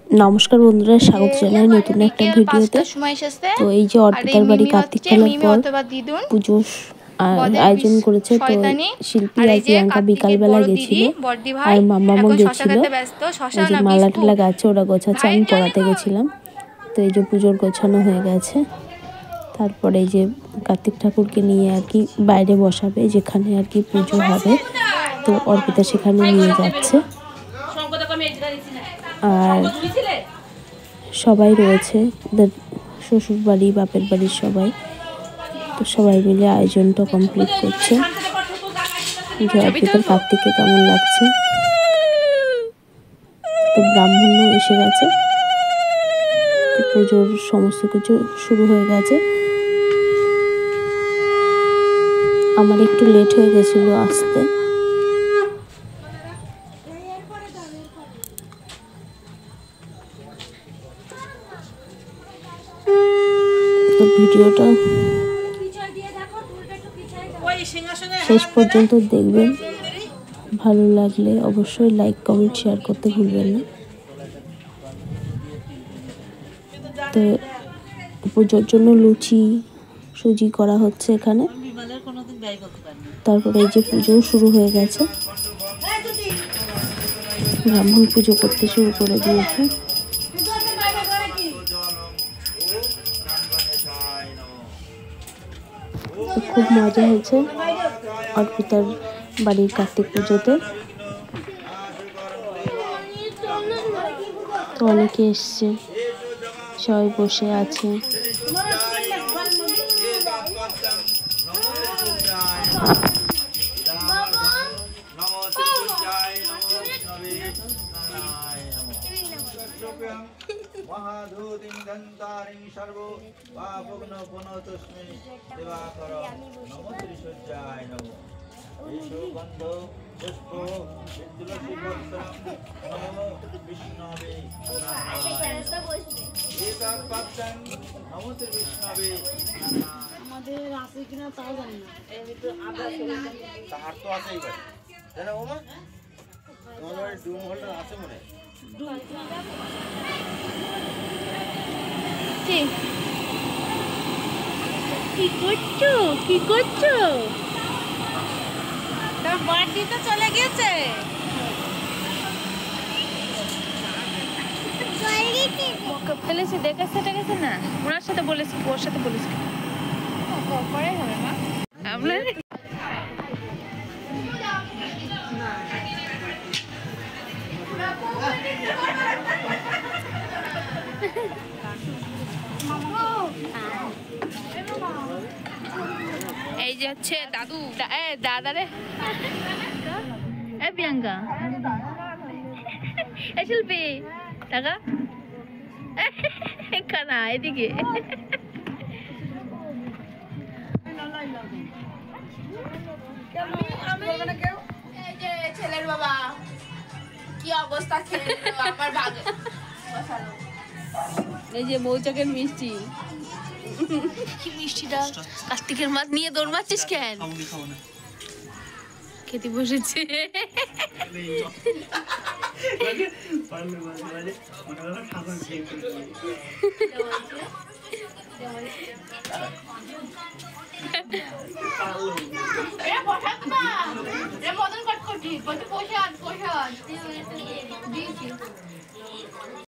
নমস্কার বন্ধুরা, স্বাগত জানাই নতুন একটা ভিডিওতে। তো এই যে অর্পিতার বাড়ি কার্তিক খেলার পর পুজোর আয়োজন করেছে। তো শিল্পী আর প্রিয়াঙ্কা বিকালবেলা গেছিল আর মাম্মামও গেছিল। এই যে মালা টালা গাছে ওরা গোছাচ্ছে, আমি পড়াতে গেছিলাম। তো এই যে পুজোর গোছানো হয়ে গেছে। তারপরে এই যে কার্তিক ঠাকুরকে নিয়ে আর কি বাইরে বসাবে, যেখানে আর কি পুজো হবে। তো অর্পিতা সেখানে নিয়ে যাচ্ছে আর সবাই রয়েছে, ওদের শ্বশুর বাড়ি বাপের বাড়ির সবাই। তো সবাই মিলে আয়োজনটা কমপ্লিট করছে। যে অর্পিতার কার্তিককে কেমন লাগছে। তো ব্রাহ্মণও এসে গেছে, তো পুজোর সমস্ত কিছু শুরু হয়ে গেছে। আমার একটু লেট হয়ে গেছিল আসতে। তো ভিডিওটা শেষ পর্যন্ত দেখবেন, ভালো লাগলে অবশ্যই লাইক কমেন্ট শেয়ার করতে ভুলবেন না। তো পুজোর জন্য লুচি সুজি করা হচ্ছে এখানে। তারপরে এই যে পুজো শুরু হয়ে গেছে, ব্রাহ্মণ পুজো করতে শুরু করে দিয়েছে। খুব মজা হয়েছে অর্পিতার বাড়ির কার্তিক পুজোতে। তো অনেকে এসছে, সবাই বসে আছে। महाधूतिं दन्तारिं सर्वो पापग्नो पुनोतस्मै दिवाकर नमो त्रिशूल्याय नमो ईशो गन्धो पुष्पो तुलसी पत्रं नमो विष्णवे एतत् पत्रं नमो त्रिविष्णवे আমাদের আছে কিনা তাও জানি না। এই তো আদা তার তো আছেই ভাই, জানো ওমা তোমার ডুম হোল্ডার আছে মনে ডুম কি করছো কি করছো? তোর বাড়ি তো চলে গেছে। ওকে ফেলেছি, দেখেছে টেকেছে না, ওনার সাথে বলেছি, ওর সাথে বলেছি পরে হবে মা। আমরা এই যে হচ্ছে দাদু, দাদা রে, প্রিয়াঙ্কা, শিল্পী টাকা কানা এদিকে। ছেলের বাবা কি অবস্থা, এই যে মৌচাকের মিষ্টি, কি মিষ্টিটা কার্তিকের মাছ নিয়ে দৌড়াচ্ছিস কেন? খেতে বসেছে।